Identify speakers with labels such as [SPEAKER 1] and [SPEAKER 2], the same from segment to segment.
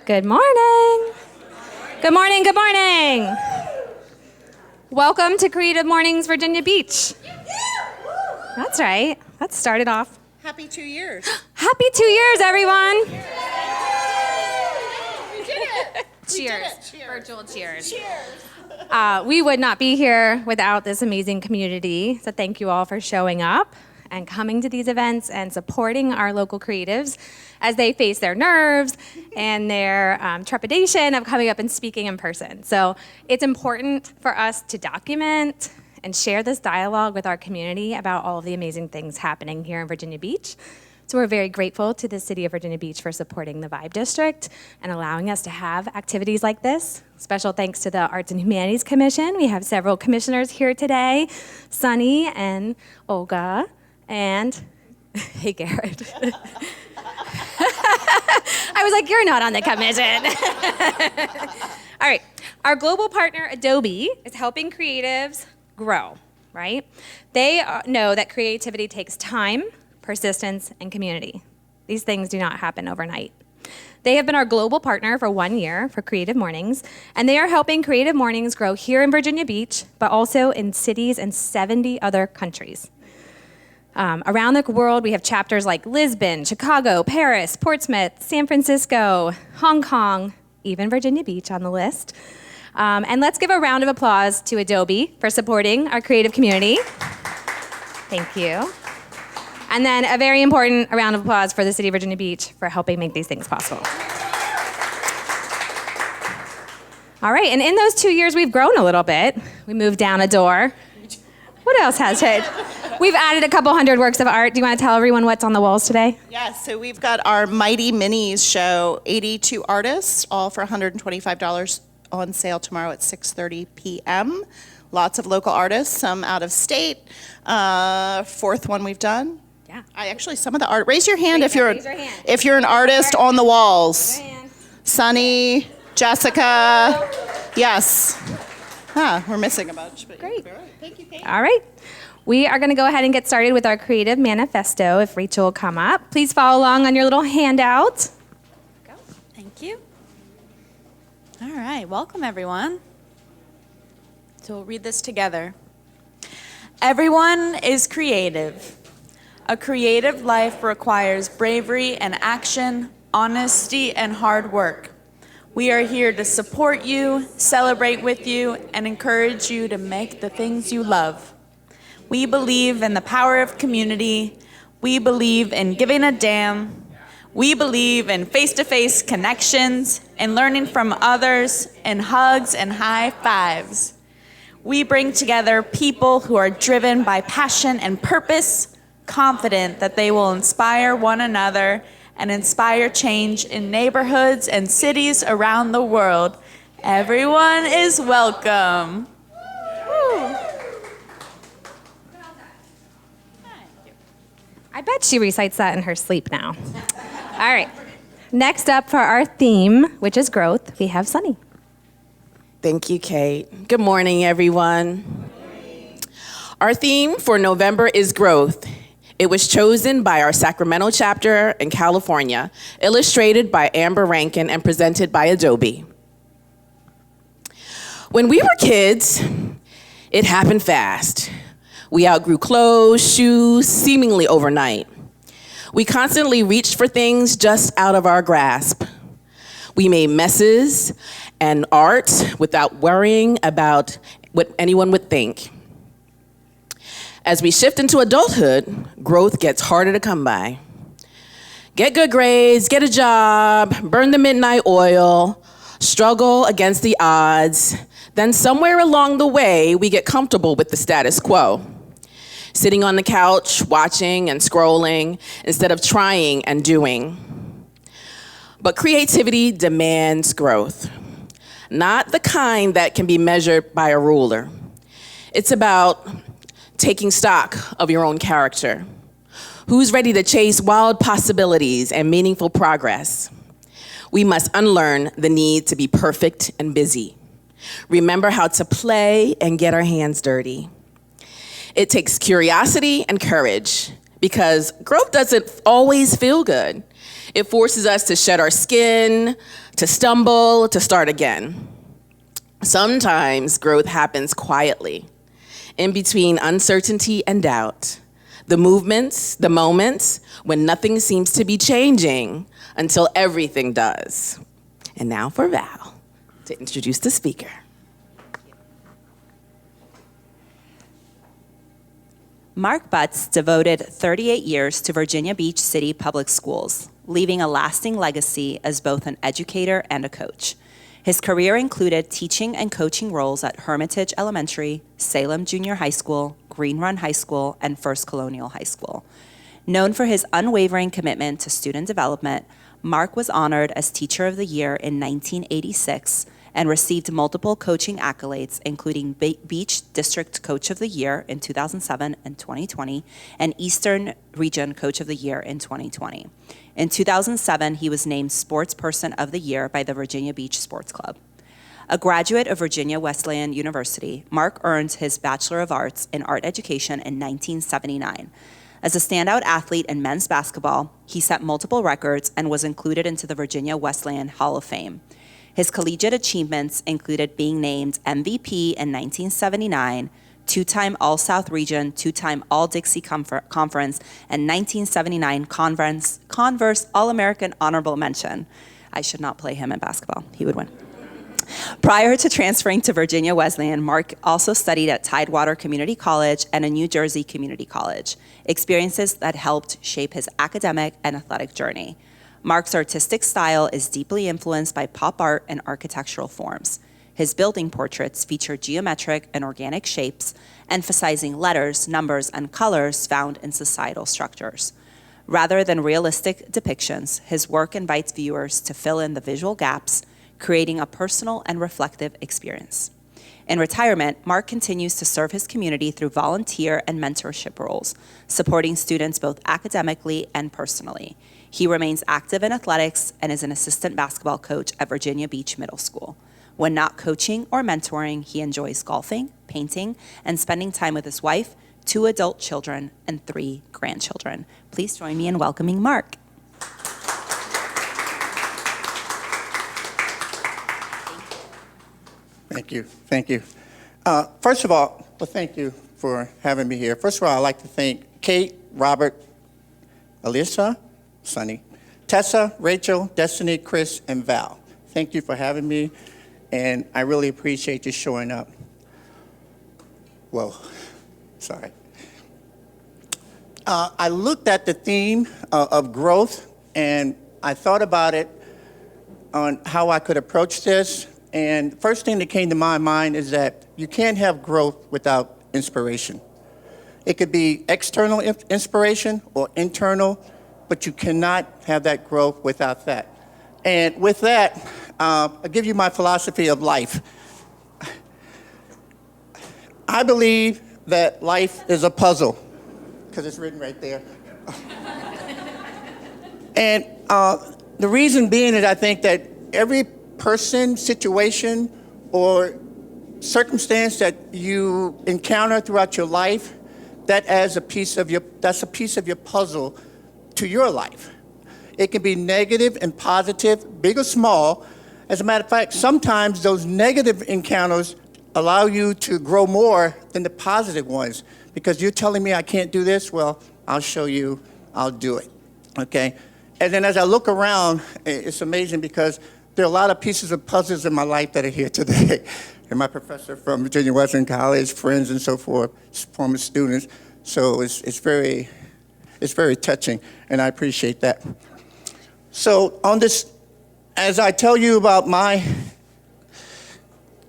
[SPEAKER 1] Good morning. Good morning, good morning. Welcome to Creative Mornings, Virginia Beach. That's right. Let's start it off.
[SPEAKER 2] Happy 2 years.
[SPEAKER 1] Happy 2 years, everyone.
[SPEAKER 2] We did it.
[SPEAKER 1] Cheers. Virtual cheers.
[SPEAKER 2] Cheers.
[SPEAKER 1] We would not be here without this amazing community. So thank you all for showing up and coming to these events and supporting our local creatives as they face their nerves and their trepidation of coming up and speaking in person. So it's important for us to document and share this dialogue with our community about all of the amazing things happening here in Virginia Beach. So we're very grateful to the City of Virginia Beach for supporting the Vibe District and allowing us to have activities like this. Special thanks to the Arts and Humanities Commission. We have several commissioners here today, Sunny and Olga, and hey, Garrett. I was like, you're not on the commission. All right, our global partner, Adobe, is helping creatives grow, right? They know that creativity takes time, persistence, and community. These things do not happen overnight. They have been our global partner for 1 year for Creative Mornings, and they are helping Creative Mornings grow here in Virginia Beach, but also in cities in 70 other countries. Around the world, we have chapters like Lisbon, Chicago, Paris, Portsmouth, San Francisco, Hong Kong, even Virginia Beach on the list. And let's give a round of applause to Adobe for supporting our creative community. Thank you. And then a very important round of applause for the City of Virginia Beach for helping make these things possible. All right, and in those 2 years, we've grown a little bit. We moved down a door. What else has changed? We've added a couple hundred works of art. Do you want to tell everyone what's on the walls today?
[SPEAKER 2] Yes, so we've got our Mighty Minis show, 82 artists, all for $125 on sale tomorrow at 6:30 p.m. Lots of local artists, some out of state. Fourth one we've done.
[SPEAKER 1] Yeah.
[SPEAKER 2] Some of the art. Raise your hand if
[SPEAKER 1] Raise your hand.
[SPEAKER 2] if you're an artist on the walls. Sunny, Jessica, yes. We're missing a bunch. But
[SPEAKER 1] Great.
[SPEAKER 2] All right. Thank you, Kate.
[SPEAKER 1] All right. We are going to go ahead and get started with our creative manifesto. If Rachel will come up. Please follow along on your little handout.
[SPEAKER 3] Go. Thank you. All right. Welcome, everyone. So we'll read this together. Everyone is creative. A creative life requires bravery and action, honesty and hard work. We are here to support you, celebrate with you, and encourage you to make the things you love. We believe in the power of community. We believe in giving a damn. We believe in face-to-face connections and learning from others and hugs and high fives. We bring together people who are driven by passion and purpose, confident that they will inspire one another and inspire change in neighborhoods and cities around the world. Everyone is welcome. Woo.
[SPEAKER 1] I bet she recites that in her sleep now. All right. Next up for our theme, which is growth, we have Sunny.
[SPEAKER 4] Thank you, Kate. Good morning, everyone. Our theme for November is growth. It was chosen by our Sacramento chapter in California, illustrated by Amber Rankin and presented by Adobe. When we were kids, it happened fast. We outgrew clothes, shoes, seemingly overnight. We constantly reached for things just out of our grasp. We made messes and art without worrying about what anyone would think. As we shift into adulthood, growth gets harder to come by. Get good grades, get a job, burn the midnight oil, struggle against the odds. Then somewhere along the way, we get comfortable with the status quo. Sitting on the couch, watching and scrolling, instead of trying and doing. But creativity demands growth. Not the kind that can be measured by a ruler. It's about taking stock of your own character. Who's ready to chase wild possibilities and meaningful progress? We must unlearn the need to be perfect and busy. Remember how to play and get our hands dirty. It takes curiosity and courage because growth doesn't always feel good. It forces us to shed our skin, to stumble, to start again. Sometimes growth happens quietly, in between uncertainty and doubt. The moments when nothing seems to be changing until everything does. And now for Val to introduce the speaker.
[SPEAKER 5] Mark Butts devoted 38 years to Virginia Beach City Public Schools, leaving a lasting legacy as both an educator and a coach. His career included teaching and coaching roles at Hermitage Elementary, Salem Junior High School, Green Run High School, and First Colonial High School. Known for his unwavering commitment to student development, Mark was honored as Teacher of the Year in 1986 and received multiple coaching accolades, including Beach District Coach of the Year in 2007 and 2020, and Eastern Region Coach of the Year in 2020. In 2007, he was named Sports Person of the Year by the Virginia Beach Sports Club. A graduate of Virginia Wesleyan University, Mark earned his Bachelor of Arts in Art Education in 1979. As a standout athlete in men's basketball, he set multiple records and was included into the Virginia Wesleyan Hall of Fame. His collegiate achievements included being named MVP in 1979, two-time All-South Region, two-time All-Dixie Conference, and 1979 Converse All-American Honorable Mention. I should not play him in basketball. He would win. Prior to transferring to Virginia Wesleyan, Mark also studied at Tidewater Community College and a New Jersey Community College, experiences that helped shape his academic and athletic journey. Mark's artistic style is deeply influenced by pop art and architectural forms. His building portraits feature geometric and organic shapes, emphasizing letters, numbers, and colors found in societal structures. Rather than realistic depictions, his work invites viewers to fill in the visual gaps, creating a personal and reflective experience. In retirement, Mark continues to serve his community through volunteer and mentorship roles, supporting students both academically and personally. He remains active in athletics and is an assistant basketball coach at Virginia Beach Middle School. When not coaching or mentoring, he enjoys golfing, painting, and spending time with his wife, 2 adult children, and 3 grandchildren. Please join me in welcoming Mark.
[SPEAKER 6] Thank you. Thank you. First of all, thank you for having me here. First of all, I'd like to thank Kate, Robert, Alyssa, Sunny, Tessa, Rachel, Destiny, Chris, and Val. Thank you for having me, and I really appreciate you showing up. Whoa, sorry. I looked at the theme of growth, and I thought about it on how I could approach this. And the first thing that came to my mind is that you can't have growth without inspiration. It could be external inspiration or internal, but you cannot have that growth without that. And with that, I'll give you my philosophy of life. I believe that life is a puzzle, because it's written right there. And the reason being is I think that every person, situation, or circumstance that you encounter throughout your life, that's a piece of your puzzle to your life. It can be negative and positive, big or small. As a matter of fact, sometimes those negative encounters allow you to grow more than the positive ones, because you're telling me I can't do this, well, I'll show you, I'll do it, okay? And then as I look around, it's amazing because there are a lot of pieces of puzzles in my life that are here today. And my professor from Virginia Wesleyan College, friends and so forth, former students. So it's very touching, and I appreciate that. So on this, as I tell you about my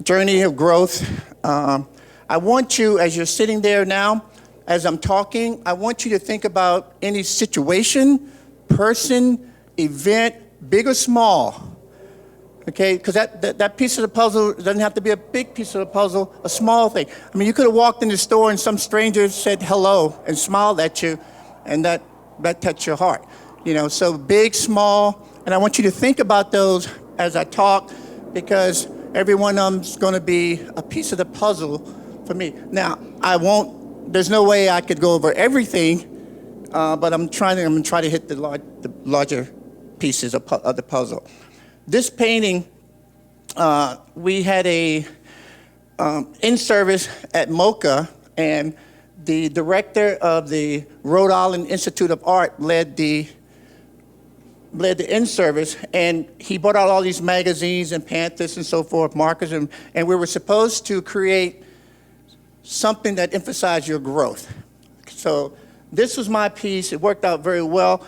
[SPEAKER 6] journey of growth, I want you, as you're sitting there now, as I'm talking, I want you to think about any situation, person, event, big or small. Okay, because that piece of the puzzle doesn't have to be a big piece of the puzzle, a small thing. I mean, you could have walked in the store and some stranger said hello and smiled at you, and that touched your heart. You know, so big, small, and I want you to think about those as I talk, because every one of them's going to be a piece of the puzzle for me. Now, there's no way I could go over everything, but I'm going to try to hit the larger pieces of the puzzle. This painting, we had a in-service at MoCA, and the director of the Rhode Island Institute of Art led the in-service, and he brought out all these magazines and pamphlets and so forth, markers, and we were supposed to create something that emphasized your growth. So this was my piece. It worked out very well.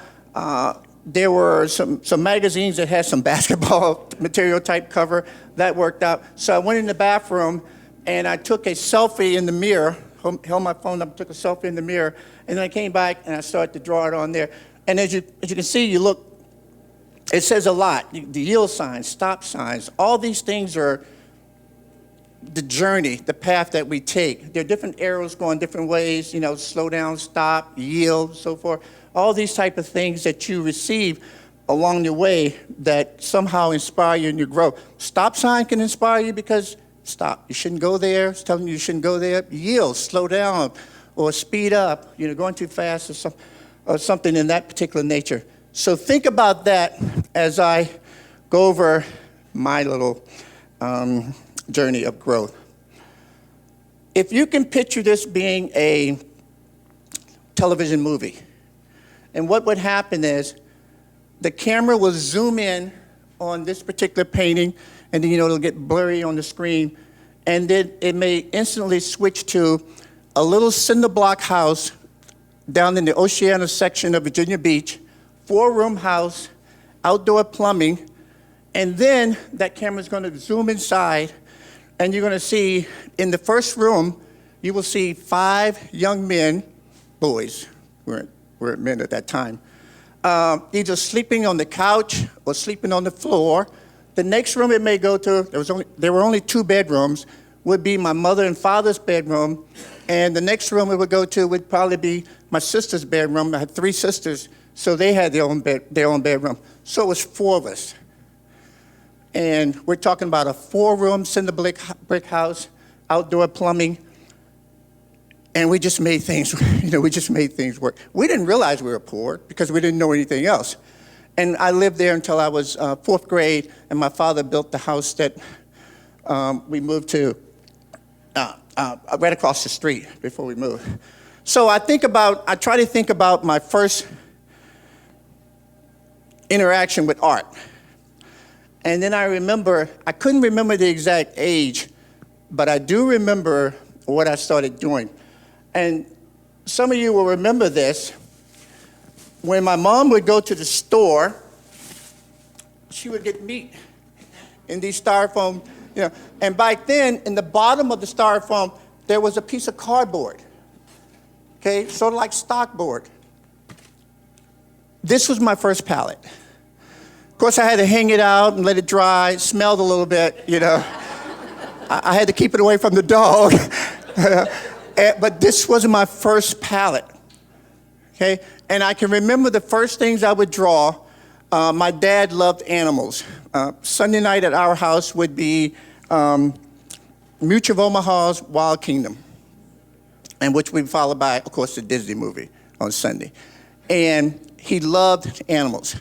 [SPEAKER 6] There were some magazines that had some basketball material type cover. That worked out. So I went in the bathroom, and I took a selfie in the mirror, held my phone up, took a selfie in the mirror, and then I came back, and I started to draw it on there. And as you can see, it says a lot. The yield signs, stop signs, all these things are the journey, the path that we take. There are different arrows going different ways, slow down, stop, yield, so forth. All these type of things that you receive along the way that somehow inspire you in your growth. Stop sign can inspire you because stop, you shouldn't go there. It's telling you shouldn't go there. Yield, slow down, or speed up, going too fast or something in that particular nature. So think about that as I go over my little journey of growth. If you can picture this being a television movie, and what would happen is the camera will zoom in on this particular painting, and then it'll get blurry on the screen, and then it may instantly switch to a little cinder block house down in the Oceana section of Virginia Beach, 4-room house, outdoor plumbing, and then that camera's going to zoom inside, and you're going to see in the first room, you will see 5 young men, boys, we're men at that time, either sleeping on the couch or sleeping on the floor. The next room it may go to, there were only 2 bedrooms, would be my mother and father's bedroom, and the next room it would go to would probably be my sister's bedroom. I had 3 sisters, so they had their own bedroom. So it was 4 of us. And we're talking about a 4-room cinder brick house, outdoor plumbing, and we just made things, work. We didn't realize we were poor because we didn't know anything else. And I lived there until I was 4th grade, and my father built the house that we moved to right across the street before we moved. So I try to think about my first interaction with art. And then I couldn't remember the exact age, but I do remember what I started doing. And some of you will remember this. When my mom would go to the store, she would get meat in these styrofoam, and back then, in the bottom of the styrofoam, there was a piece of cardboard, okay, sort of like stockboard. This was my first palette. Of course, I had to hang it out and let it dry. It smelled a little bit, I had to keep it away from the dog. But this was my first palette, okay? And I can remember the first things I would draw. My dad loved animals. Sunday night at our house would be Mutual of Omaha's Wild Kingdom, and which we followed by, of course, the Disney movie on Sunday. And he loved animals.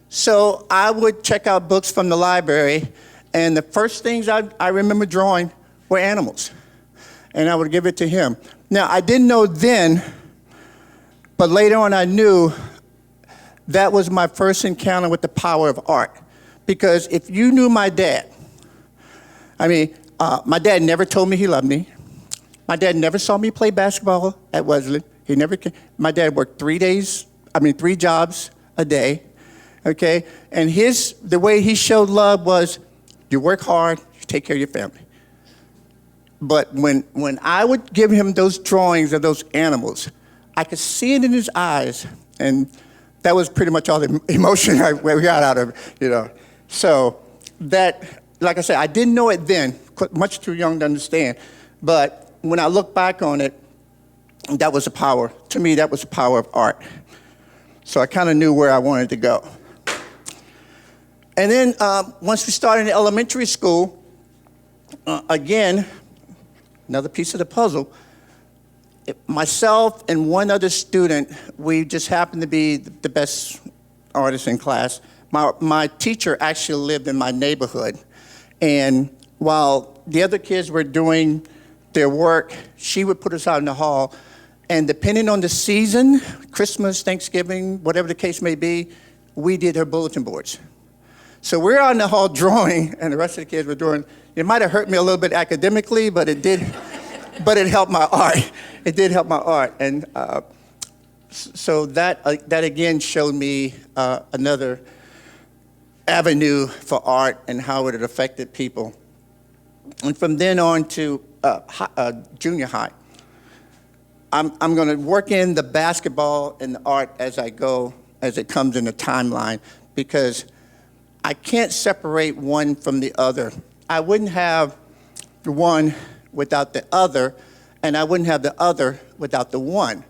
[SPEAKER 6] So I would check out books from the library, and the first things I remember drawing were animals. And I would give it to him. Now, I didn't know then, but later on I knew that was my first encounter with the power of art. Because if you knew my dad, my dad never told me he loved me. My dad never saw me play basketball at Wesleyan. He never came. My dad worked 3 jobs a day, okay? And the way he showed love was, you work hard, you take care of your family. But when I would give him those drawings of those animals, I could see it in his eyes, and that was pretty much all the emotion we got out of it, So that, like I said, I didn't know it then, much too young to understand, but when I look back on it, that was the power. To me, that was the power of art. So I kind of knew where I wanted to go. And then once we started in elementary school, again, another piece of the puzzle, myself and one other student, we just happened to be the best artists in class, My teacher actually lived in my neighborhood. And while the other kids were doing their work, she would put us out in the hall. And depending on the season, Christmas, Thanksgiving, whatever the case may be, we did her bulletin boards. So we're out in the hall drawing, and the rest of the kids were drawing. It might have hurt me a little bit academically, but it did, but it helped my art. It did help my art. And so that again showed me another avenue for art and how it had affected people. And from then on to junior high, I'm going to work in the basketball and the art as I go, as it comes in the timeline, because I can't separate one from the other. I wouldn't have the one without the other, and I wouldn't have the other without the one.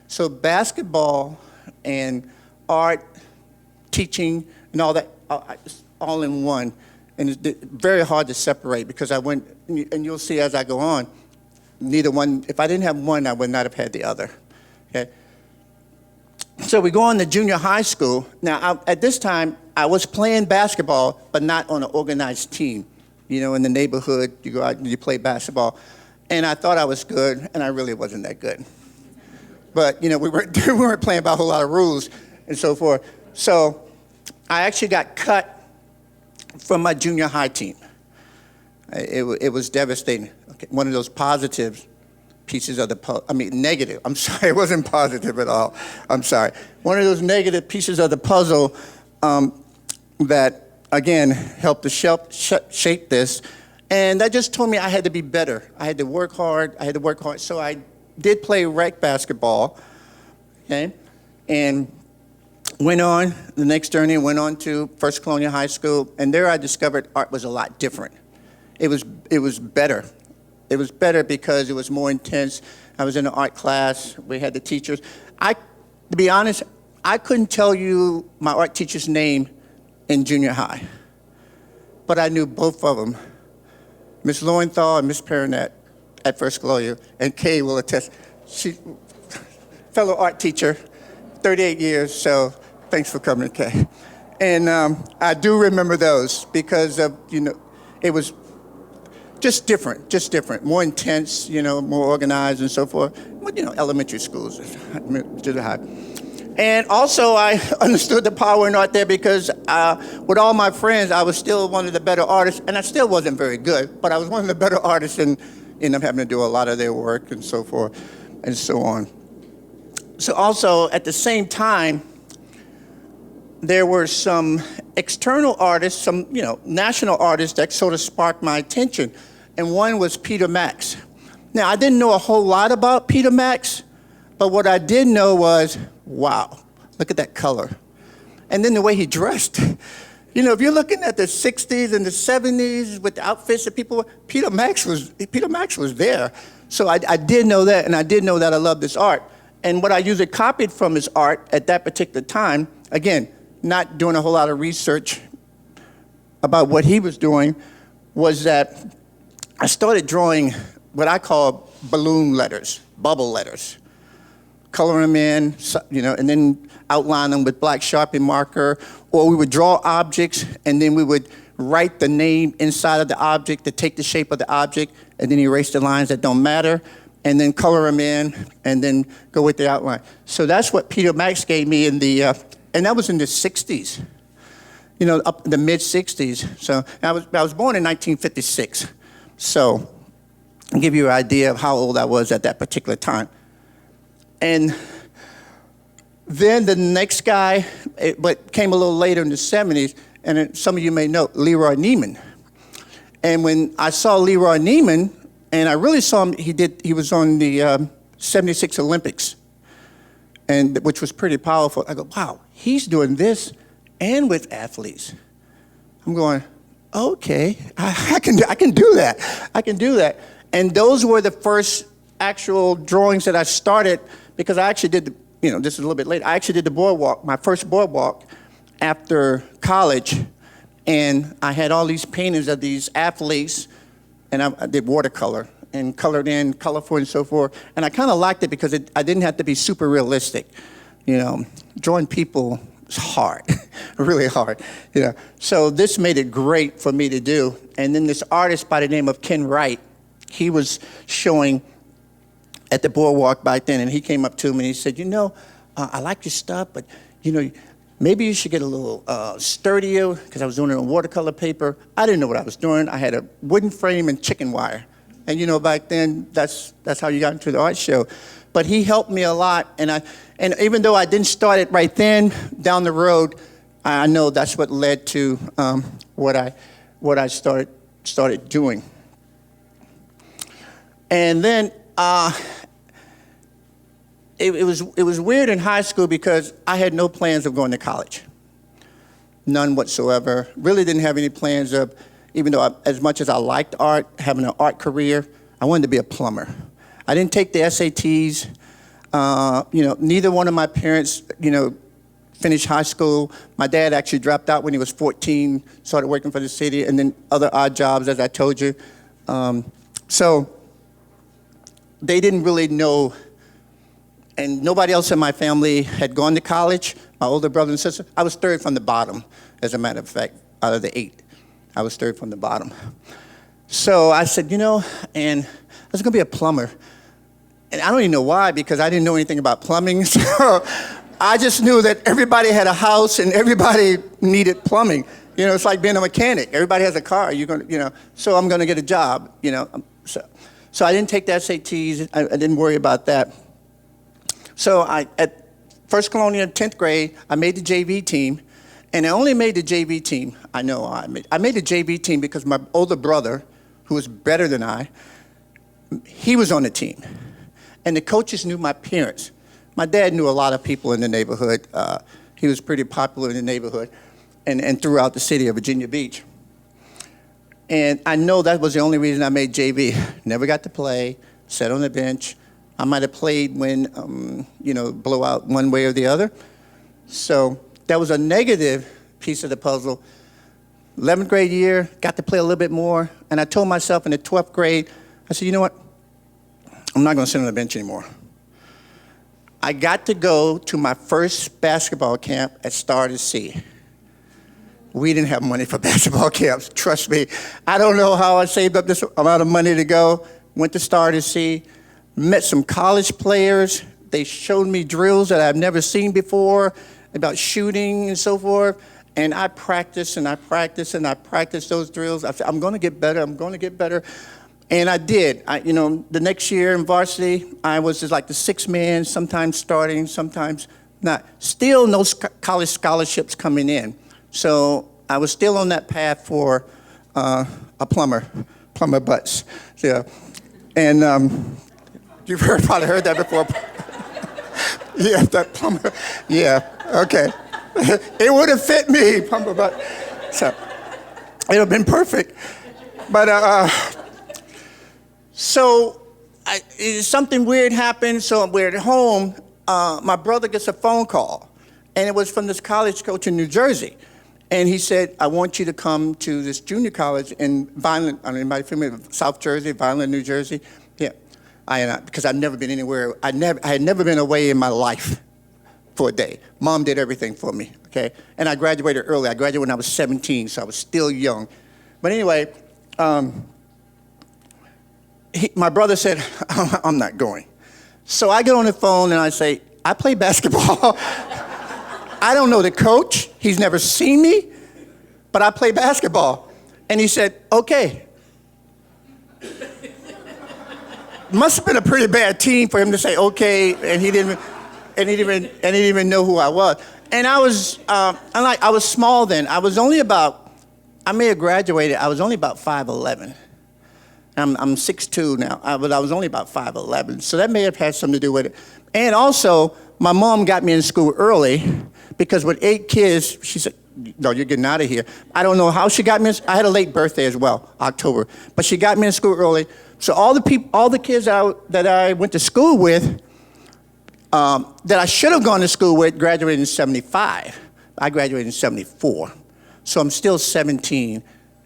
[SPEAKER 6] So basketball and art, teaching, and all that, all in one. And it's very hard to separate because and you'll see as I go on, neither one, if I didn't have one, I would not have had the other, okay? So we go on to junior high school. Now, at this time, I was playing basketball, but not on an organized team. You know, in the neighborhood, you go out and you play basketball. And I thought I was good, and I really wasn't that good. But, you know, we weren't playing by a whole lot of rules and so forth. So I actually got cut from my junior high team. It was devastating. Okay, one of those positive pieces of negative. I'm sorry, it wasn't positive at all. I'm sorry. One of those negative pieces of the puzzle that, again, helped to shape this. And that just told me I had to be better. I had to work hard. So I did play rec basketball, okay? And went on the next journey, went on to First Colonial High School, and there I discovered art was a lot different. It was better. It was better because it was more intense. I was in an art class. We had the teachers. To be honest, I couldn't tell you my art teacher's name in junior high, but I knew both of them, Miss Lowenthal and Miss Perrinet at First Colonial, and Kay will attest. She, fellow art teacher, 38 years, so thanks for coming, Kay. And I do remember those because of, it was just different, more intense, more organized and so forth. But, elementary schools, junior high. And also I understood the power in art there because with all my friends, I was still one of the better artists, and I still wasn't very good, but I was one of the better artists and ended up having to do a lot of their work and so forth and so on. So also at the same time, there were some external artists, some national artists that sort of sparked my attention. And one was Peter Max. Now, I didn't know a whole lot about Peter Max, but what I did know was, wow, look at that color. And then the way he dressed. If you're looking at the 60s and the 70s with the outfits that Peter Max was there. So I did know that, and I did know that I loved this art. And what I usually copied from his art at that particular time, again, not doing a whole lot of research about what he was doing, was that I started drawing what I call balloon letters, bubble letters. Color them in, and then outline them with black Sharpie marker, or we would draw objects, and then we would write the name inside of the object to take the shape of the object, and then erase the lines that don't matter, and then color them in, and then go with the outline. So that's what Peter Max gave me and that was in the 60s, up in the mid-60s. So I was born in 1956. So I'll give you an idea of how old I was at that particular time. And then the next guy, but came a little later in the 70s, and some of you may know, Leroy Neiman. And when I saw Leroy Neiman, and I really saw him, he was on the 76 Olympics, and which was pretty powerful. I go, wow, he's doing this and with athletes. I'm going, okay, I can do that. I can do that. And those were the first actual drawings that I started, because I actually did, this is a little bit later, I actually did the boardwalk, my first boardwalk after college, and I had all these paintings of these athletes, and I did watercolor and colored in, colorful and so forth, and I kind of liked it because I didn't have to be super realistic. Drawing people was hard, really hard. So this made it great for me to do. And then this artist by the name of Ken Wright, he was showing at the boardwalk back then, and he came up to me and he said, I like your stuff, but maybe you should get a little sturdier, because I was doing it on watercolor paper. I didn't know what I was doing. I had a wooden frame and chicken wire. And back then, that's how you got into the art show. But he helped me a lot, and even though I didn't start it right then, down the road, I know that's what led to what I started doing. And then it was weird in high school because I had no plans of going to college, none whatsoever. Really didn't have any plans of, even though as much as I liked art, having an art career, I wanted to be a plumber. I didn't take the SATs. Neither one of my parents, finished high school. My dad actually dropped out when he was 14, started working for the city, and then other odd jobs, as I told you. So they didn't really know, and nobody else in my family had gone to college. My older brother and sister, I was third from the bottom, as a matter of fact, out of the 8. I was third from the bottom. So I said, and I was gonna be a plumber. And I don't even know why, because I didn't know anything about plumbing. So I just knew that everybody had a house and everybody needed plumbing. It's like being a mechanic. Everybody has a car. So I'm gonna get a job. So I didn't take the SATs. I didn't worry about that. So at First Colonial 10th grade, I made the JV team. And I only made the JV team. I made the JV team because my older brother, who was better than I, he was on the team. And the coaches knew my parents. My dad knew a lot of people in the neighborhood. He was pretty popular in the neighborhood and throughout the city of Virginia Beach. And I know that was the only reason I made JV. Never got to play, sat on the bench. I might have played when, blow out one way or the other. So that was a negative piece of the puzzle. 11th grade year, got to play a little bit more. And I told myself in the 12th grade, I said, you know what? I'm not going to sit on the bench anymore. I got to go to my first basketball camp at Star to Sea. We didn't have money for basketball camps, trust me. I don't know how I saved up this amount of money to go. Went to Star to Sea, met some college players. They showed me drills that I've never seen before about shooting and so forth. And I practiced and I practiced and I practiced those drills. I said, I'm going to get better. I'm going to get better. And I did. The next year in varsity, I was just like the sixth man, sometimes starting, sometimes not. Still no college scholarships coming in. So I was still on that path for a plumber butts. Yeah. And you've probably heard that before. Yeah, that plumber. Yeah, okay. It would have fit me, plumber butt. So it would have been perfect. But something weird happened. So we're at home. My brother gets a phone call, and it was from this college coach in New Jersey. And he said, I want you to come to this junior college in Vineland. I don't know, anybody familiar with South Jersey, Vineland, New Jersey? Yeah. Because I've never been anywhere. I had never been away in my life for a day. Mom did everything for me, okay? And I graduated early. I graduated when I was 17, so I was still young. But anyway, my brother said, I'm not going. So I get on the phone and I say, I play basketball. I don't know the coach. He's never seen me, but I play basketball. And he said, okay. Must have been a pretty bad team for him to say okay, and he didn't even know who I was. And I was small then. I may have graduated. I was only about 5'11". I'm 6'2" now, but I was only about 5'11", so that may have had something to do with it. And also, my mom got me in school early because with 8 kids, she said, no, you're getting out of here. I don't know how she got me in. I had a late birthday as well, October, but she got me in school early. So all the kids that I went to school with, that I should have gone to school with, graduated in 75. I graduated in 74. So I'm still 17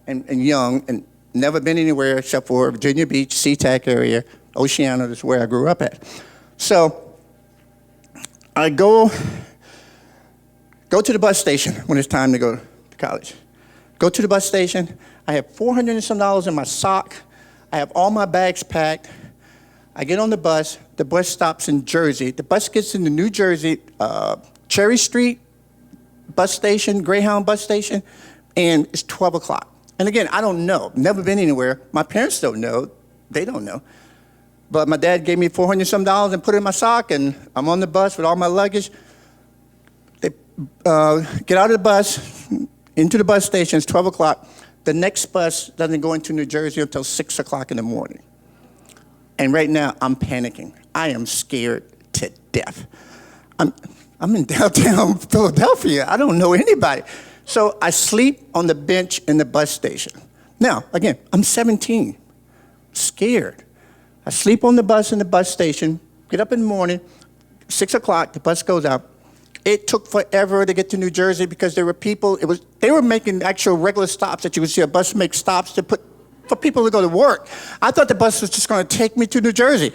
[SPEAKER 6] and young and never been anywhere except for Virginia Beach, SeaTac area, Oceana, that's where I grew up at. So I go go to the bus station when it's time to go to college. Go to the bus station. I have $400 and some in my sock. I have all my bags packed. I get on the bus. The bus stops in Jersey. The bus gets into New Jersey, Cherry Street bus station, Greyhound bus station, and it's 12 o'clock. And again, I don't know. Never been anywhere. My parents don't know. They don't know. But my dad gave me $400 and some and put it in my sock, and I'm on the bus with all my luggage. They get out of the bus, into the bus station. It's 12 o'clock. The next bus doesn't go into New Jersey until 6 o'clock in the morning. And right now, I'm panicking. I am scared to death. I'm in downtown Philadelphia. I don't know anybody. So I sleep on the bench in the bus station. Now, again, I'm 17, scared. I sleep on the bus in the bus station, get up in the morning, 6 o'clock, the bus goes out. It took forever to get to New Jersey because there were people, they were making actual regular stops that you would see a bus make stops for people to go to work. I thought the bus was just going to take me to New Jersey.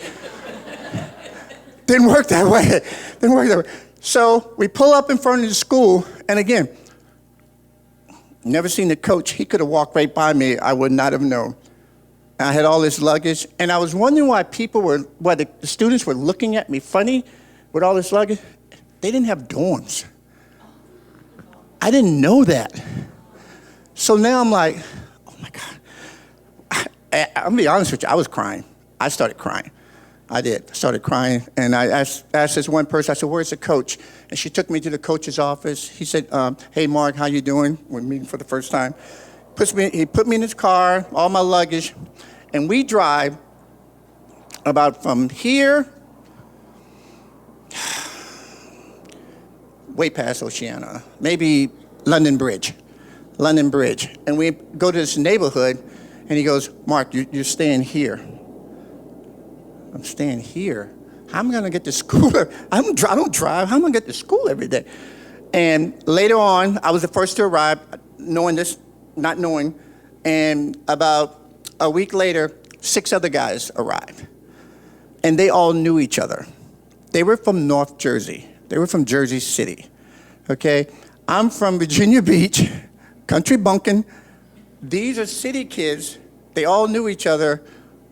[SPEAKER 6] Didn't work that way. So we pull up in front of the school, and again, never seen the coach. He could have walked right by me. I would not have known. I had all this luggage, and I was wondering why the students were looking at me funny with all this luggage. They didn't have dorms. I didn't know that. So now I'm like, oh my God. I'm gonna be honest with you, I was crying. I started crying. I did. I started crying, and I asked this one person, I said, where's the coach? And she took me to the coach's office. He said, hey, Mark, how you doing? We're meeting for the first time. He put me in his car, all my luggage, and we drive about from here, way past Oceana, maybe London Bridge. And we go to this neighborhood, and he goes, Mark, you're staying here. I'm staying here. How am I going to get to school? I don't drive. How am I going to get to school every day? And later on, I was the first to arrive, knowing this, not knowing. And about a week later, 6 other guys arrived. And they all knew each other. They were from North Jersey. They were from Jersey City. Okay? I'm from Virginia Beach, country bunkin'. These are city kids. They all knew each other.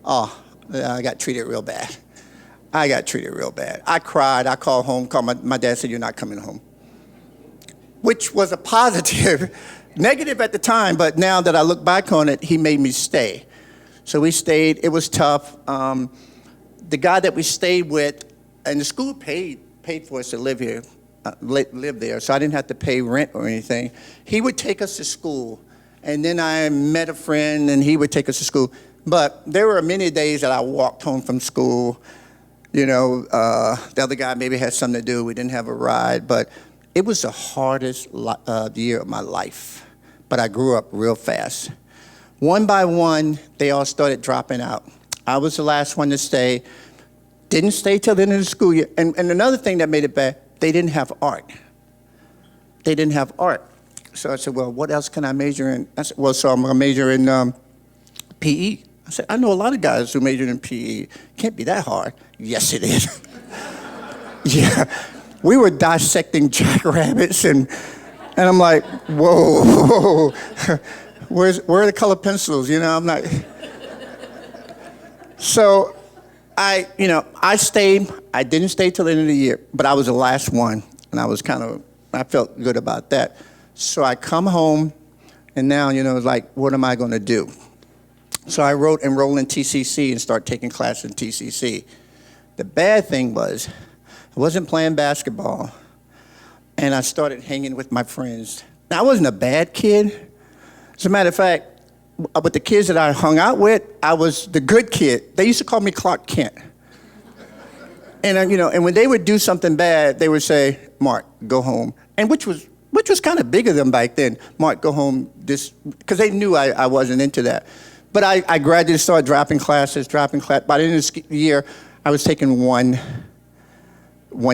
[SPEAKER 6] Oh, I got treated real bad. I cried. I called home. My dad said, you're not coming home. Which was a positive. Negative at the time, but now that I look back on it, he made me stay. So we stayed. It was tough. The guy that we stayed with, and the school paid for us to live here, live there, so I didn't have to pay rent or anything. He would take us to school, and then I met a friend, and he would take us to school. But there were many days that I walked home from school. You know, the other guy maybe had something to do. We didn't have a ride, but it was the hardest year of my life. But I grew up real fast. One by one, they all started dropping out. I was the last one to stay. Didn't stay till the end of the school year. And another thing that made it bad, they didn't have art. So I said, well, what else can I major in? I said, well, so I'm going to major in PE. I said, I know a lot of guys who majored in PE. Can't be that hard. Yes, it is. Yeah. We were dissecting jackrabbits, and I'm like, whoa. Where are the color pencils? You know, I'm not. So I stayed. I didn't stay till the end of the year, but I was the last one, and I felt good about that. So I come home, and now, it's like, what am I going to do? So I wrote enroll in TCC and start taking classes in TCC. The bad thing was, I wasn't playing basketball, and I started hanging with my friends. Now, I wasn't a bad kid. As a matter of fact, with the kids that I hung out with, I was the good kid. They used to call me Clark Kent. And and when they would do something bad, they would say, "Mark, go home," and which was kind of big of them back then. Mark, go home, because they knew I wasn't into that. But I gradually started dropping classes. By the end of the year, I was taking one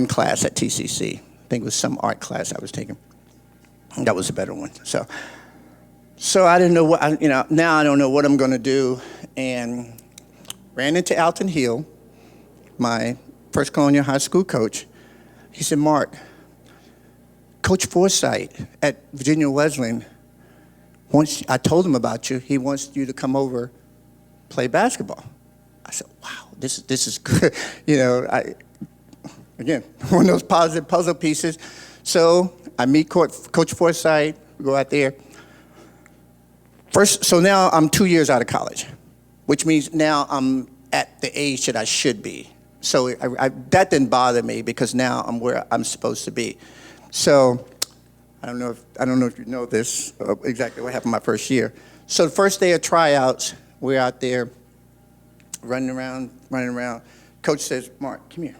[SPEAKER 6] class at TCC. I think it was some art class I was taking. That was a better one. So I didn't know what, now I don't know what I'm going to do. And ran into Alton Hill, my first Colonial High School coach. He said, Mark, Coach Forsythe at Virginia Wesleyan, I told him about you. He wants you to come over, play basketball. I said, wow, this is good. Again, one of those positive puzzle pieces. So I meet Coach Forsythe, we go out there. So now I'm 2 years out of college, which means now I'm at the age that I should be. So that didn't bother me because now I'm where I'm supposed to be. So I don't know if you know this, exactly what happened my first year. So the first day of tryouts, we're out there running around. Coach says, Mark, come here.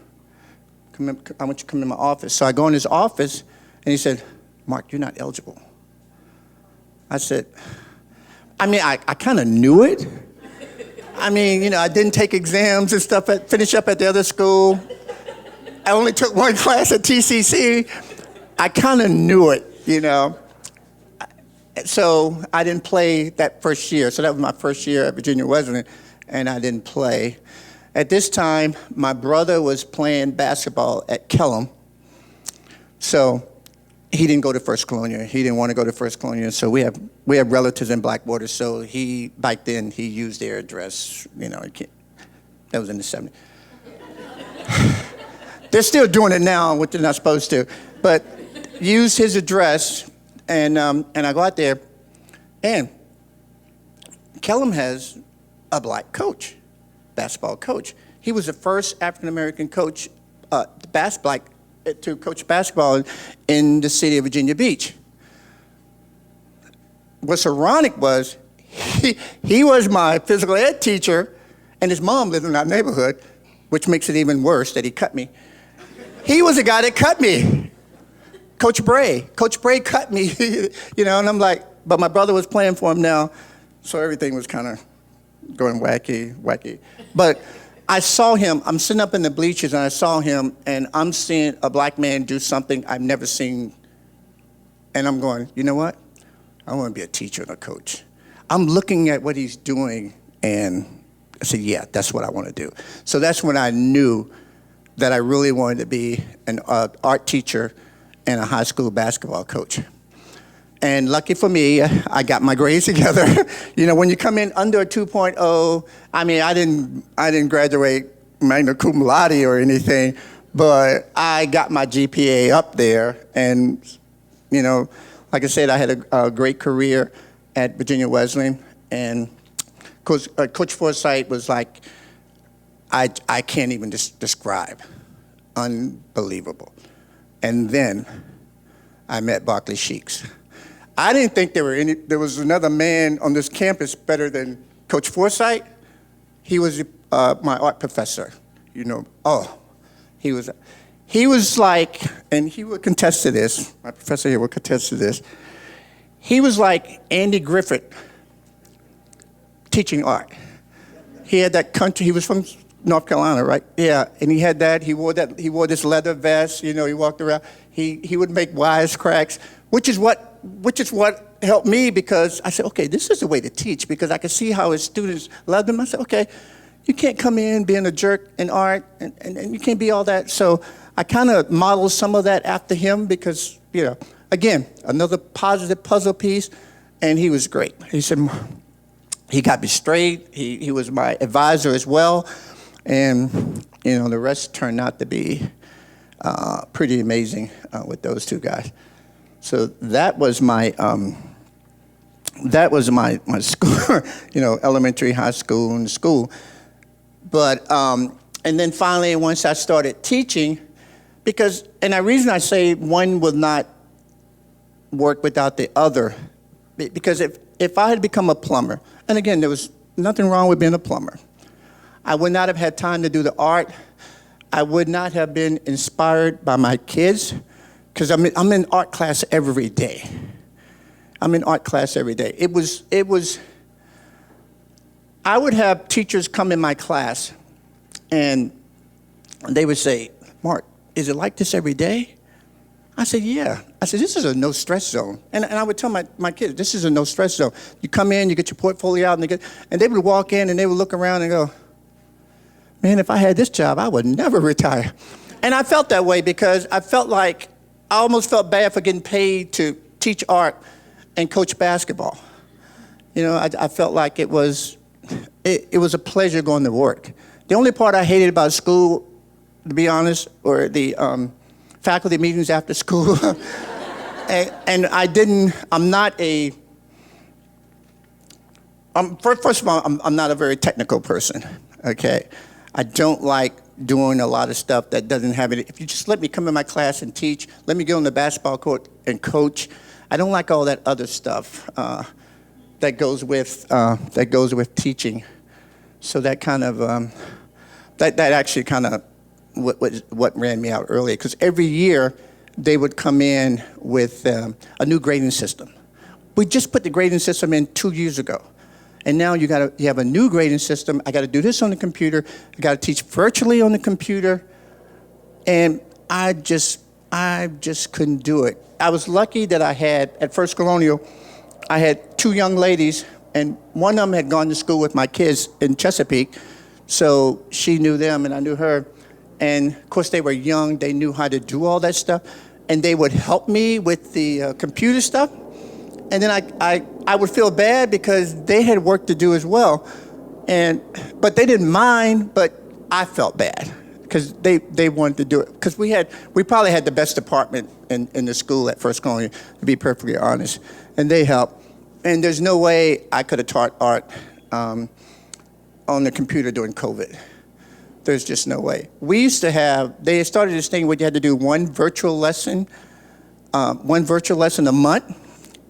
[SPEAKER 6] I want you to come in my office. So I go in his office, and he said, Mark, you're not eligible. I said, I kind of knew it. I didn't take exams and stuff, finish up at the other school. I only took one class at TCC. I kind of knew it, So I didn't play that first year. So that was my first year at Virginia Wesleyan, and I didn't play. At this time, my brother was playing basketball at Kellum. So he didn't go to First Colonial. He didn't want to go to First Colonial. So we have relatives in Blackwater. So back then, he used their address. That was in the 70s. They're still doing it now, which they're not supposed to. But use his address, and I go out there, and Kellum has a black coach, basketball coach. He was the first African-American coach, black, to coach basketball in the city of Virginia Beach. What's ironic was he was my physical ed teacher, and his mom lived in our neighborhood, which makes it even worse that he cut me. He was the guy that cut me. Coach Bray cut me, and I'm like, but my brother was playing for him now, so everything was kind of going wacky. But I saw him, I'm sitting up in the bleachers, and I saw him, and I'm seeing a black man do something I've never seen, and I'm going, you know what? I want to be a teacher and a coach. I'm looking at what he's doing, and I said, yeah, that's what I want to do. So that's when I knew that I really wanted to be an art teacher and a high school basketball coach. And lucky for me, I got my grades together. When you come in under a 2.0, I didn't graduate magna cum laude or anything, but I got my GPA up there. And, like I said, I had a great career at Virginia Wesleyan. And Coach Forsythe was like, I can't even describe. Unbelievable. And then I met Barkley Sheiks. I didn't think there was another man on this campus better than Coach Forsythe. He was my art professor, he was like, and he would contest to this, my professor here would contest to this, he was like Andy Griffith teaching art. He had that country, he was from North Carolina, right? Yeah, and he had that, he wore this leather vest, he walked around, he would make wisecracks, which is what helped me, because I said, okay, this is the way to teach, because I could see how his students loved him. I said, okay, you can't come in being a jerk in art, and you can't be all that. So I kind of modeled some of that after him, because, again, another positive puzzle piece, and he was great. He said, he got me straight. He was my advisor as well, and, the rest turned out to be pretty amazing with those two guys. So that was my school, elementary, high school, and school. But and then finally, once I started teaching, and the reason I say one will not work without the other, because if I had become a plumber, and again, there was nothing wrong with being a plumber, I would not have had time to do the art. I would not have been inspired by my kids. Because I'm in art class every day. It was, I would have teachers come in my class, and they would say, Mark, is it like this every day? I said, yeah. I said, this is a no-stress zone. And I would tell my kids, this is a no-stress zone. You come in, you get your portfolio out, and they would walk in, and they would look around and go, man, if I had this job, I would never retire. And I felt that way, because I felt like I almost felt bad for getting paid to teach art and coach basketball. You know, I felt like it was a pleasure going to work. The only part I hated about school, to be honest, were the faculty meetings after school. and I'm not a, first of all, I'm not a very technical person, okay? I don't like doing a lot of stuff that doesn't have it. If you just let me come in my class and teach, let me get on the basketball court and coach, I don't like all that other stuff that goes with teaching. So that kind of, that actually kind of what ran me out earlier. Because every year they would come in with a new grading system. We just put the grading system in 2 years ago. And now you have a new grading system. I got to do this on the computer. I got to teach virtually on the computer. And I just couldn't do it. I was lucky that I had, at First Colonial, I had 2 young ladies, and one of them had gone to school with my kids in Chesapeake. So she knew them and I knew her. And of course they were young, they knew how to do all that stuff. And they would help me with the computer stuff. And then I would feel bad because they had work to do as well. But they didn't mind, but I felt bad because they wanted to do it. Because we probably had the best department in the school at First Colonial, to be perfectly honest. And they helped. And there's no way I could have taught art on the computer during COVID. There's just no way. We used to they started this thing where you had to do one virtual lesson a month.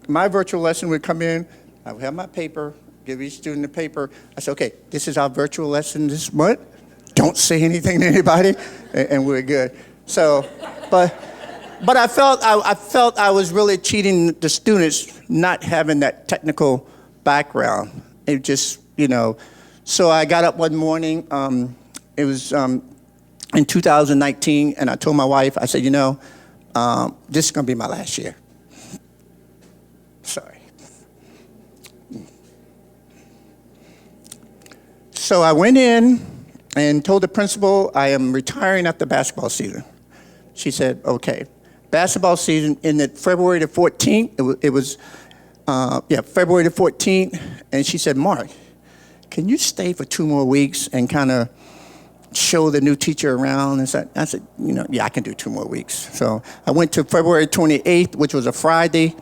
[SPEAKER 6] My virtual lesson would come in, I would have my paper, give each student a paper. I said, okay, this is our virtual lesson this month. Don't say anything to anybody, and we're good. So, but I felt I was really cheating the students not having that technical background. It just, so I got up one morning, it was in 2019, and I told my wife, I said, this is gonna be my last year. Sorry. So I went in and told the principal I am retiring after basketball season. She said, okay. Basketball season ended February the 14th. It was February the 14th. And she said, Mark, can you stay for 2 more weeks and kind of show the new teacher around? And I said, yeah, I can do 2 more weeks. So I went to February 28th, which was a Friday.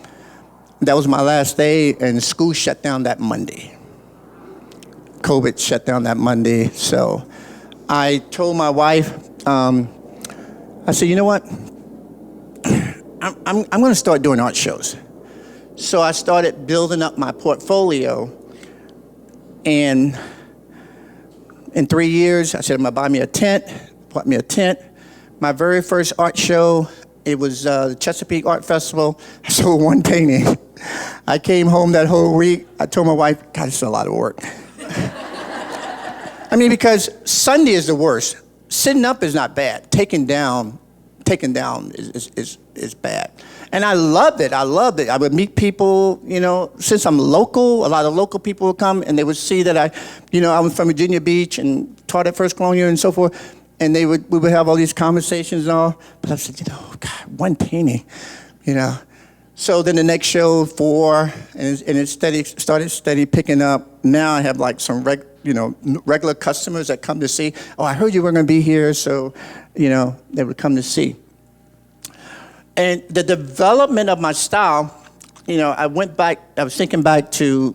[SPEAKER 6] That was my last day, and school shut down that Monday. COVID shut down that Monday. So I told my wife, I said, you know what? I'm going to start doing art shows. So I started building up my portfolio. And in 3 years, I said, I'm going to buy me a tent. Bought me a tent. My very first art show, it was the Chesapeake Art Festival. I sold 1 painting. I came home that whole week. I told my wife, God, it's a lot of work. I mean, because Sunday is the worst. Sitting up is not bad. Taking down is bad. And I loved it. I would meet people, since I'm local, a lot of local people would come and they would see that I was from Virginia Beach and taught at First Colonial and so forth. And we would have all these conversations and all. But I said, God, 1 painting, So then the next show, 4, and it started steady picking up. Now I have like some regular customers that come to see. Oh, I heard you were going to be here, so they would come to see. And the development of my style, I went back. I was thinking back to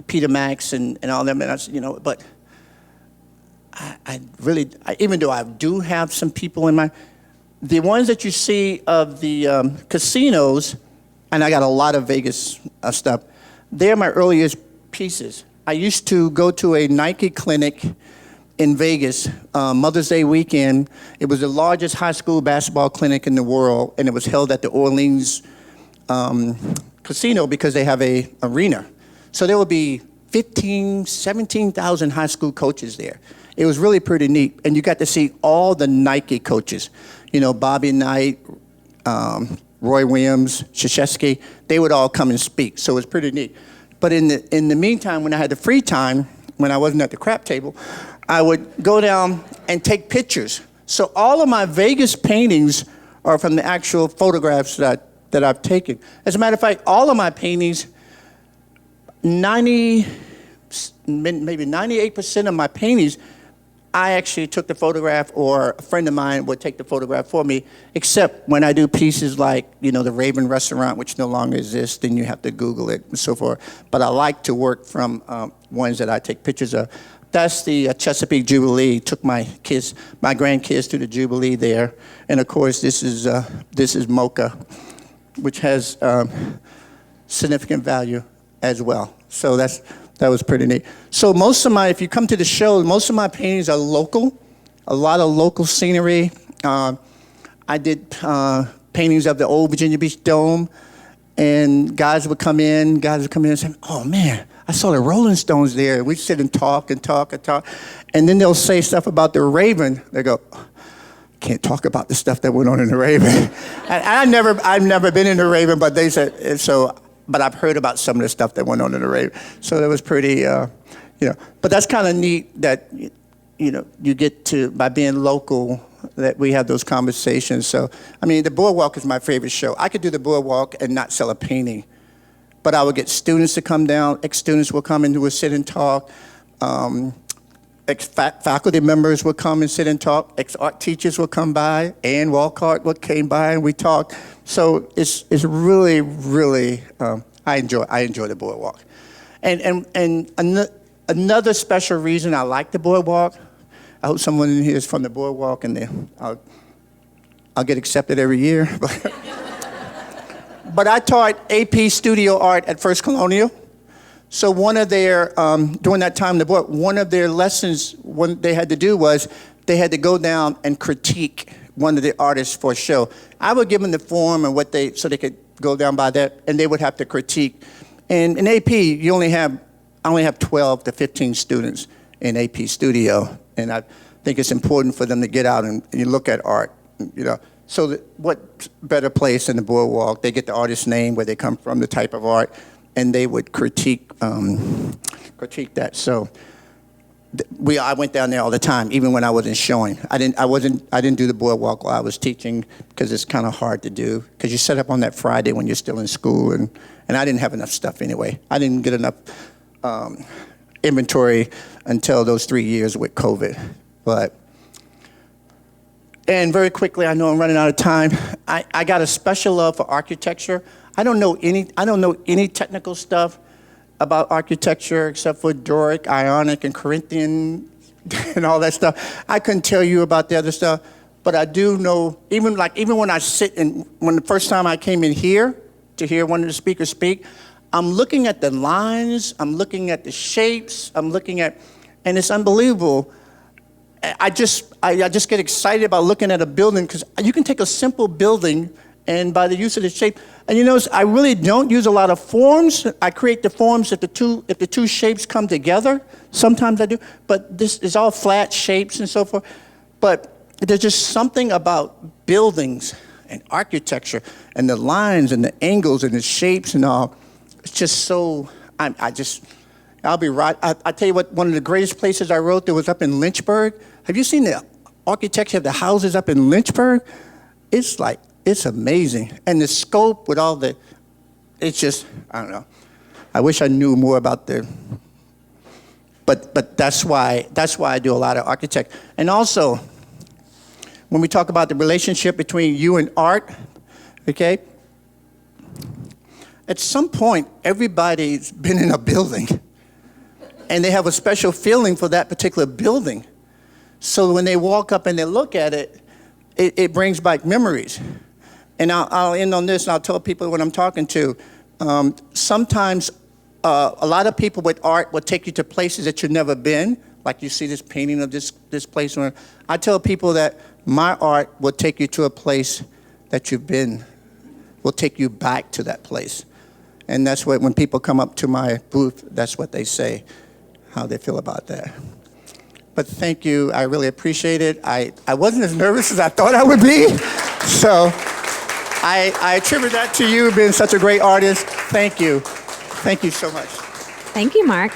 [SPEAKER 6] Peter Max and all them, and I said, but I really, even though I do have some people in my. The ones that you see of the casinos, and I got a lot of Vegas stuff, they're my earliest pieces. I used to go to a Nike clinic in Vegas, Mother's Day weekend. It was the largest high school basketball clinic in the world, and it was held at the Orleans casino because they have a arena. So there would be 17,000 high school coaches there. It was really pretty neat, and you got to see all the Nike coaches. Bobby Knight, Roy Williams, Krzyzewski, they would all come and speak, so it was pretty neat. But in the meantime, when I had the free time, when I wasn't at the crap table, I would go down and take pictures. So all of my Vegas paintings are from the actual photographs that I've taken. As a matter of fact, all of my paintings, maybe 98% of my paintings, I actually took the photograph, or a friend of mine would take the photograph for me, except when I do pieces like, the Raven restaurant, which no longer exists, then you have to Google it and so forth. But I like to work from ones that I take pictures of. That's the Chesapeake Jubilee. Took my grandkids to the Jubilee there. And of course, this is Mocha, which has significant value as well. So that was pretty neat. So if you come to the show, most of my paintings are local, a lot of local scenery. I did paintings of the old Virginia Beach Dome, and guys would come in and say, oh man, I saw the Rolling Stones there. We'd sit and talk. And then they'll say stuff about the Raven. They go, can't talk about the stuff that went on in the Raven. And I've never been in the Raven, but they said, but I've heard about some of the stuff that went on in the Raven. So that was pretty, but that's kind of neat that, you get to, by being local, that we have those conversations. So, the Boardwalk is my favorite show. I could do the Boardwalk and not sell a painting, but I would get students to come down, ex-students will come and would sit and talk. Ex-faculty members would come and sit and talk. Ex-art teachers would come by. Ann Walcott came by and we talked. So it's really, really, I enjoy the Boardwalk. And another special reason I like the Boardwalk, I hope someone in here is from the Boardwalk, and I'll get accepted every year. But I taught AP Studio Art at First Colonial. So one of their, during that time, one of their lessons, what they had to do was they had to go down and critique one of the artists for a show. I would give them the form and so they could go down by that, and they would have to critique. And in AP, I only have 12 to 15 students in AP Studio, and I think it's important for them to get out and you look at art, So what better place than the Boardwalk? They get the artist's name, where they come from, the type of art, and they would critique that. So I went down there all the time, even when I wasn't showing. I didn't do the Boardwalk while I was teaching, because it's kind of hard to do, because you set up on that Friday when you're still in school, and I didn't have enough stuff anyway. I didn't get enough inventory until those 3 years with COVID. And very quickly, I know I'm running out of time. I got a special love for architecture. I don't know any technical stuff about architecture except for Doric, Ionic, and Corinthian, and all that stuff. I couldn't tell you about the other stuff, but I do know. Even when I sit and when the first time I came in here to hear one of the speakers speak, I'm looking at the lines, I'm looking at the shapes, and it's unbelievable. I just get excited about looking at a building, because you can take a simple building, and by the use of the shape, and I really don't use a lot of forms. I create the forms if the two shapes come together. Sometimes I do, but this is all flat shapes and so forth. But there's just something about buildings and architecture and the lines and the angles and the shapes and all. It's just so, I'll be right. I tell you what, one of the greatest places I wrote there was up in Lynchburg. Have you seen the architecture of the houses up in Lynchburg? It's amazing. And the scope with all it's just, I don't know. I wish I knew more about but that's why I do a lot of architecture. And also, when we talk about the relationship between you and art, okay? At some point, everybody's been in a building, and they have a special feeling for that particular building. So when they walk up and they look at it, it brings back memories. And I'll end on this, and I'll tell people what I'm talking to. Sometimes a lot of people with art will take you to places that you've never been, like you see this painting of this place. I tell people that my art will take you to a place that you've been, will take you back to that place. And that's what, when people come up to my booth, that's what they say, how they feel about that. But thank you, I really appreciate it. I wasn't as nervous as I thought I would be. So I attribute that to you being such a great artist. Thank you. Thank you so much.
[SPEAKER 1] Thank you, Mark.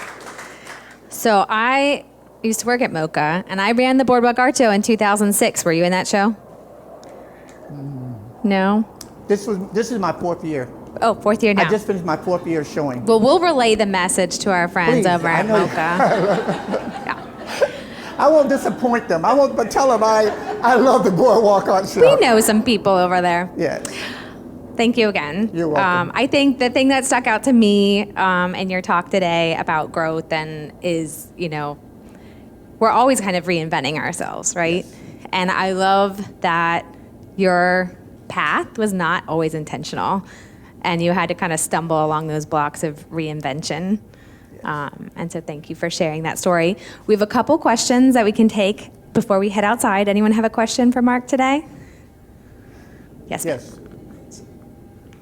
[SPEAKER 1] So I used to work at Mocha, and I ran the Boardwalk Art Show in 2006. Were you in that show? No?
[SPEAKER 6] This is my 4th year.
[SPEAKER 1] Oh, 4th year now.
[SPEAKER 6] I just finished my 4th year showing.
[SPEAKER 1] Well, we'll relay the message to our friends
[SPEAKER 6] Please,
[SPEAKER 1] over
[SPEAKER 6] I
[SPEAKER 1] at
[SPEAKER 6] know-
[SPEAKER 1] Mocha.
[SPEAKER 6] I won't disappoint them. I won't, but tell them I love the Boardwalk Art Show.
[SPEAKER 1] We know some people over there.
[SPEAKER 6] Yes.
[SPEAKER 1] Thank you again.
[SPEAKER 6] You're welcome.
[SPEAKER 1] I think the thing that stuck out to me in your talk today about growth and is, we're always kind of reinventing ourselves, right?
[SPEAKER 6] Yes.
[SPEAKER 1] And I love that your path was not always intentional and you had to kind of stumble along those blocks of reinvention. And so thank you for sharing that story. We have a couple questions that we can take before we head outside. Anyone have a question for Mark today? Yes.
[SPEAKER 6] Yes.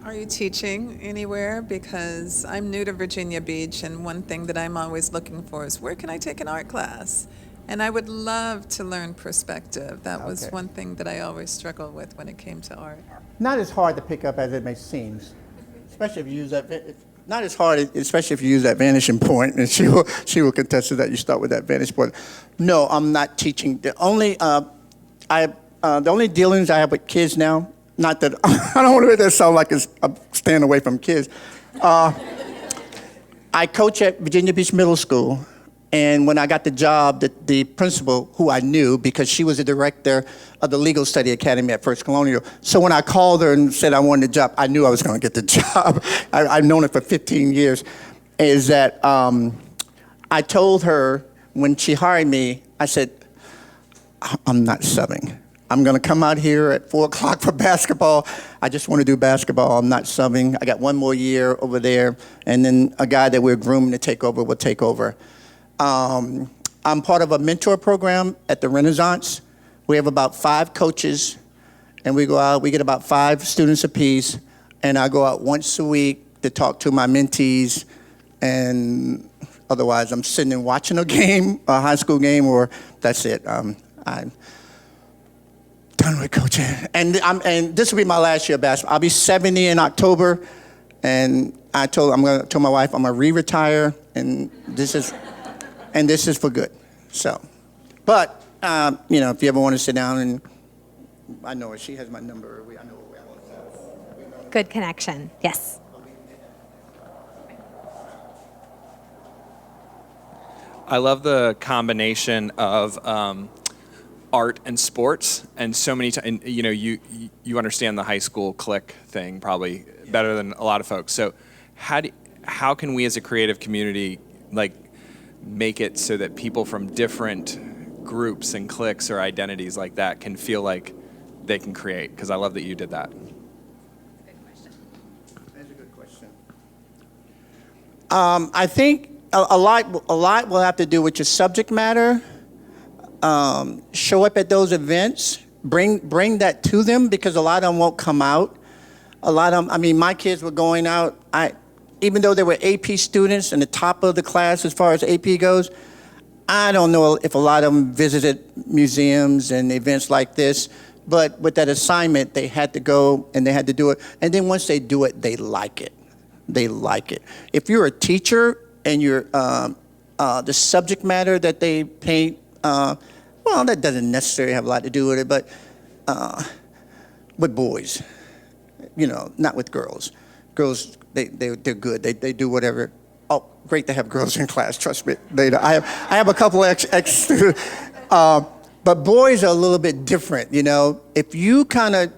[SPEAKER 7] Are you teaching anywhere? Because I'm new to Virginia Beach, and one thing that I'm always looking for is where can I take an art class? And I would love to learn perspective. That was
[SPEAKER 6] Okay.
[SPEAKER 7] one thing that I always struggled with when it came to art.
[SPEAKER 6] Not as hard to pick up as it may seem, especially if you use that. Not as hard, especially if you use that vanishing point, and she will contest to that. You start with that vantage point. No, I'm not teaching. The only dealings I have with kids now. Not that I don't want to make that sound like I'm staying away from kids. I coach at Virginia Beach Middle School, and when I got the job, the principal, who I knew because she was the director of the Legal Study Academy at First Colonial. So when I called her and said I wanted the job, I knew I was going to get the job. I've known it for 15 years. Is that I told her when she hired me, I said, I'm not subbing. I'm going to come out here at 4 o'clock for basketball. I just want to do basketball. I'm not subbing. I got one more year over there, and then a guy that we're grooming to take over will take over. I'm part of a mentor program at the Renaissance. We have about 5 coaches, and we go out. We get about 5 students apiece, and I go out once a week to talk to my mentees, and otherwise I'm sitting and watching a game, a high school game, or that's it. I'm done with coaching, and this will be my last year of basketball. I'll be 70 in October, and I told my wife I'm gonna re-retire, and this is for good. So, but if you ever want to sit down, and I know her, she has my number. I know where I want.
[SPEAKER 1] Good connection. Yes.
[SPEAKER 8] I love the combination of art and sports, and so many times, you understand the high school clique thing probably better than a lot of folks. So how can we as a creative community make it so that people from different groups and cliques or identities like that can feel like they can create? Because I love that you did that.
[SPEAKER 1] Good question.
[SPEAKER 6] That's a good question. I think a lot will have to do with your subject matter. Show up at those events, bring that to them, because a lot of them won't come out. A lot of them, my kids were going out, even though they were AP students and the top of the class as far as AP goes, I don't know if a lot of them visited museums and events like this, but with that assignment, they had to go and they had to do it. And then once they do it, they like it. They like it. If you're a teacher and you're, the subject matter that they paint, well, that doesn't necessarily have a lot to do with it, but with boys, not with girls. Girls, they're good. They do whatever. Oh, great to have girls in class. Trust me. I have a couple ex but boys are a little bit different. If you kind of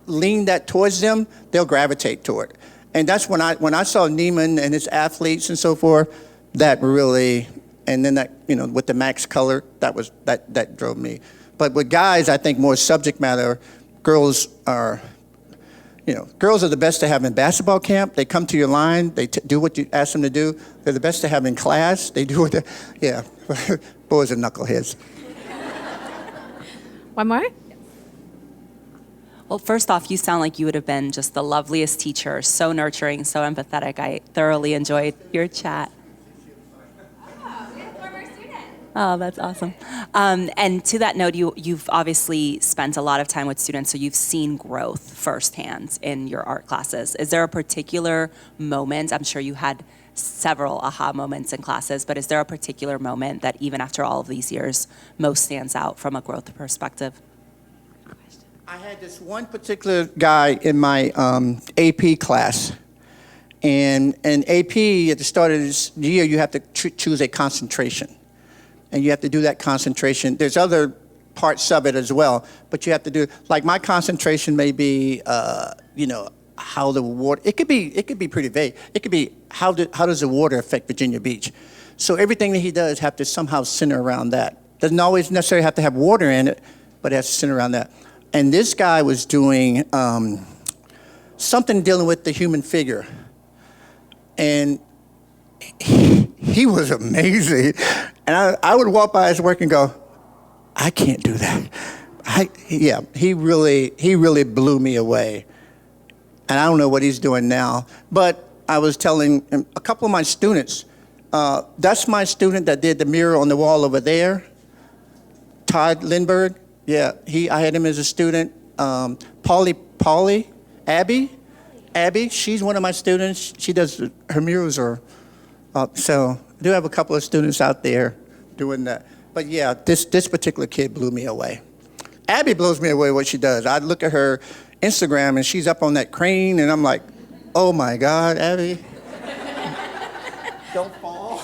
[SPEAKER 6] lean that towards them, they'll gravitate toward it. And that's when I saw Neiman and his athletes and so forth. That really. And then that, with the Max color, that drove me. But with guys, I think more subject matter. Girls are the best to have in basketball camp. They come to your line. They do what you ask them to do. They're the best to have in class. They do what yeah. Boys are knuckleheads.
[SPEAKER 1] One more?
[SPEAKER 5] Well, first off, you sound like you would have been just the loveliest teacher, so nurturing, so empathetic. I thoroughly enjoyed your chat. Oh, that's awesome. And to that note, you've obviously spent a lot of time with students, so you've seen growth firsthand in your art classes. Is there a particular moment, I'm sure you had several aha moments in classes, but is there a particular moment that even after all of these years most stands out from a growth perspective?
[SPEAKER 6] I had this one particular guy in my AP class. And in AP, at the start of this year, you have to choose a concentration. And you have to do that concentration. There's other parts of it as well, but you have to do, like my concentration may be, how the water, it could be pretty vague. It could be, how does the water affect Virginia Beach? So everything that he does have to somehow center around that. Doesn't always necessarily have to have water in it, but it has to center around that. And this guy was doing something dealing with the human figure. And he was amazing. And I would walk by his work and go, I can't do that. He really blew me away. And I don't know what he's doing now. But I was telling a couple of my students, that's my student that did the mural on the wall over there, Todd Lindbergh. Yeah, I had him as a student. Abby, she's one of my students. She does, her murals are, so I do have a couple of students out there doing that. But yeah, this particular kid blew me away. Abby blows me away what she does. I look at her Instagram and she's up on that crane and I'm like, oh my God, Abby. Don't fall.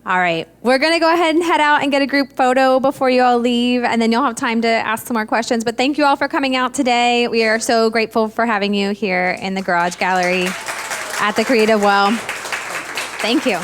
[SPEAKER 1] All right, we're gonna go ahead and head out and get a group photo before you all leave, and then you'll have time to ask some more questions. But thank you all for coming out today. We are so grateful for having you here in the Garage Gallery at the Creative Well. Thank you.